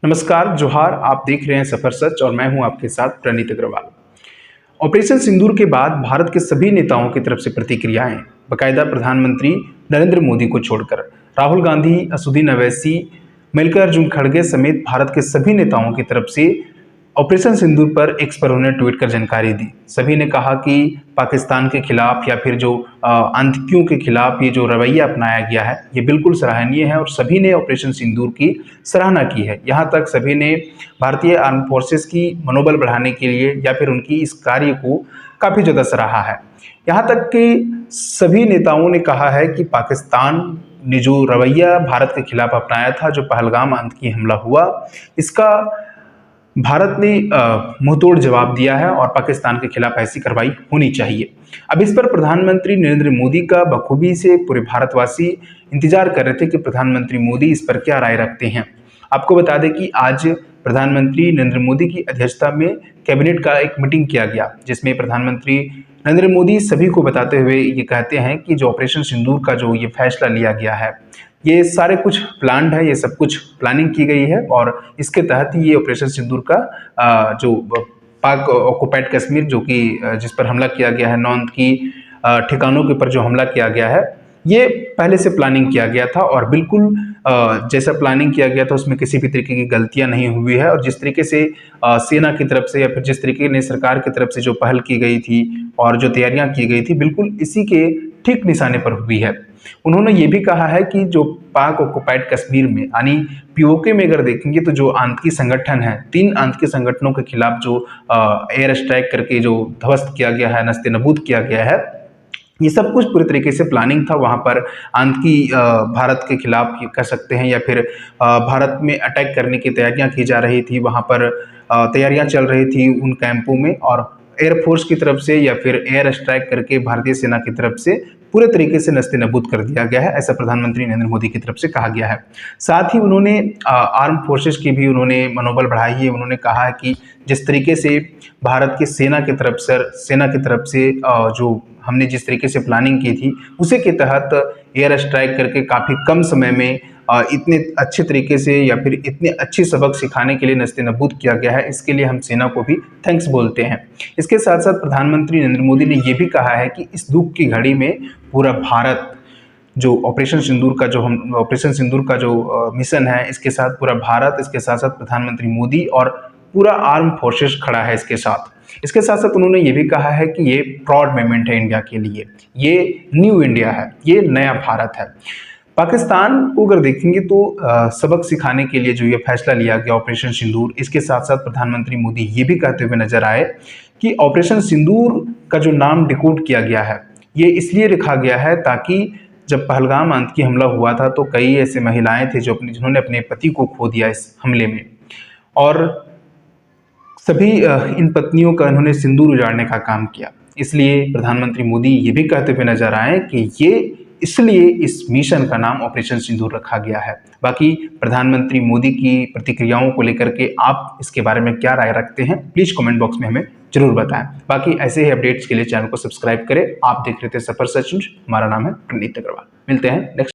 नमस्कार, जोहार। आप देख रहे हैं सफर सच और मैं हूं आपके साथ प्रणीत अग्रवाल। ऑपरेशन सिंदूर के बाद भारत के सभी नेताओं की तरफ से प्रतिक्रियाएं, बाकायदा प्रधानमंत्री नरेंद्र मोदी को छोड़कर राहुल गांधी, असदुद्दीन अवैसी, मल्लिकार्जुन खड़गे समेत भारत के सभी नेताओं की तरफ से ऑपरेशन सिंदूर पर एक्स पर उन्होंने ट्वीट कर जानकारी दी। सभी ने कहा कि पाकिस्तान के खिलाफ या फिर जो आतंकियों के खिलाफ ये जो रवैया अपनाया गया है ये बिल्कुल सराहनीय है और सभी ने ऑपरेशन सिंदूर की सराहना की है। यहाँ तक सभी ने भारतीय आर्म फोर्सेस की मनोबल बढ़ाने के लिए या फिर उनकी इस कार्य को काफ़ी ज़्यादा सराहा है। यहाँ तक कि सभी नेताओं ने कहा है कि पाकिस्तान ने जो रवैया भारत के खिलाफ अपनाया था, जो पहलगाम आतंकी हमला हुआ, इसका भारत ने मुंहतोड़ जवाब दिया है और पाकिस्तान के खिलाफ ऐसी कार्रवाई होनी चाहिए। अब इस पर प्रधानमंत्री नरेंद्र मोदी का बखूबी से पूरे भारतवासी इंतजार कर रहे थे कि प्रधानमंत्री मोदी इस पर क्या राय रखते हैं। आपको बता दें कि आज प्रधानमंत्री नरेंद्र मोदी की अध्यक्षता में कैबिनेट का एक मीटिंग किया गया, जिसमें प्रधानमंत्री नरेंद्र मोदी सभी को बताते हुए ये कहते हैं कि जो ऑपरेशन सिंदूर का जो ये फैसला लिया गया है, ये सारे कुछ प्लान्ड है, ये सब कुछ प्लानिंग की गई है और इसके तहत ही ये ऑपरेशन सिंदूर का जो पाक ऑक्युपाइड कश्मीर जो कि जिस पर हमला किया गया है, 9 की ठिकानों के ऊपर जो हमला किया गया है, ये पहले से प्लानिंग किया गया था और बिल्कुल जैसा प्लानिंग किया गया था उसमें किसी भी तरीके की गलतियां नहीं हुई है। और जिस तरीके से सेना की तरफ से या फिर जिस तरीके ने सरकार की तरफ से जो पहल की गई थी और जो तैयारियां की गई थी, बिल्कुल इसी के ठीक निशाने पर हुई है। उन्होंने ये भी कहा है कि जो पाक ऑक्युपाइड कश्मीर में यानी पीओके में अगर देखेंगे तो जो आतंकी संगठन है, 3 आतंकी संगठनों के खिलाफ जो एयर स्ट्राइक करके जो ध्वस्त किया गया है, नस्ते नबूद किया गया है, ये सब कुछ पूरी तरीके से प्लानिंग था। वहाँ पर आतंकी भारत के खिलाफ कह सकते हैं या फिर भारत में अटैक करने की तैयारियां की जा रही थी। वहाँ पर तैयारियां चल रही थी उन कैंपों में और एयरफोर्स की तरफ से या फिर एयर स्ट्राइक करके भारतीय सेना की तरफ से पूरे तरीके से नस्ते नबूद कर दिया गया है, ऐसा प्रधानमंत्री नरेंद्र मोदी की तरफ से कहा गया है। साथ ही उन्होंने आर्म फोर्सेस की भी उन्होंने मनोबल बढ़ाई है। उन्होंने कहा है कि जिस तरीके से भारत की सेना की तरफ से जो हमने जिस तरीके से प्लानिंग की थी, उसी के तहत एयर स्ट्राइक करके काफ़ी कम समय में इतने अच्छे तरीके से या फिर इतने अच्छी सबक सिखाने के लिए नस्ते नबूद किया गया है, इसके लिए हम सेना को भी थैंक्स बोलते हैं। इसके साथ साथ प्रधानमंत्री नरेंद्र मोदी ने ये भी कहा है कि इस दुख की घड़ी में पूरा भारत जो ऑपरेशन सिंदूर का जो मिशन है, इसके साथ पूरा भारत, इसके साथ साथ प्रधानमंत्री मोदी और पूरा आर्म फोर्सेस खड़ा है इसके साथ। इसके साथ साथ उन्होंने ये भी कहा है कि ये प्राउड मोमेंट है इंडिया के लिए, ये न्यू इंडिया है, ये नया भारत है। पाकिस्तान को अगर देखेंगे तो सबक सिखाने के लिए जो ये फैसला लिया गया ऑपरेशन सिंदूर, इसके साथ साथ प्रधानमंत्री मोदी ये भी कहते हुए नजर आए कि ऑपरेशन सिंदूर का जो नाम डिकोड किया गया है, ये इसलिए रखा गया है ताकि जब पहलगाम आतंकी हमला हुआ था तो कई ऐसे महिलाएं थे जिन्होंने अपने पति को खो दिया इस हमले में, और सभी इन पत्नियों का इन्होंने सिंदूर उजाड़ने का काम किया। इसलिए प्रधानमंत्री मोदी ये भी कहते हुए नजर आए कि ये इसलिए इस मिशन का नाम ऑपरेशन सिंदूर रखा गया है। बाकी प्रधानमंत्री मोदी की प्रतिक्रियाओं को लेकर के आप इसके बारे में क्या राय रखते हैं, प्लीज कमेंट बॉक्स में हमें जरूर बताएं। बाकी ऐसे ही अपडेट्स के लिए चैनल को सब्सक्राइब करें। आप देख रहे थे सफर सच न्यूज, हमारा नाम है प्रणीत अग्रवाल। मिलते हैं नेक्स्ट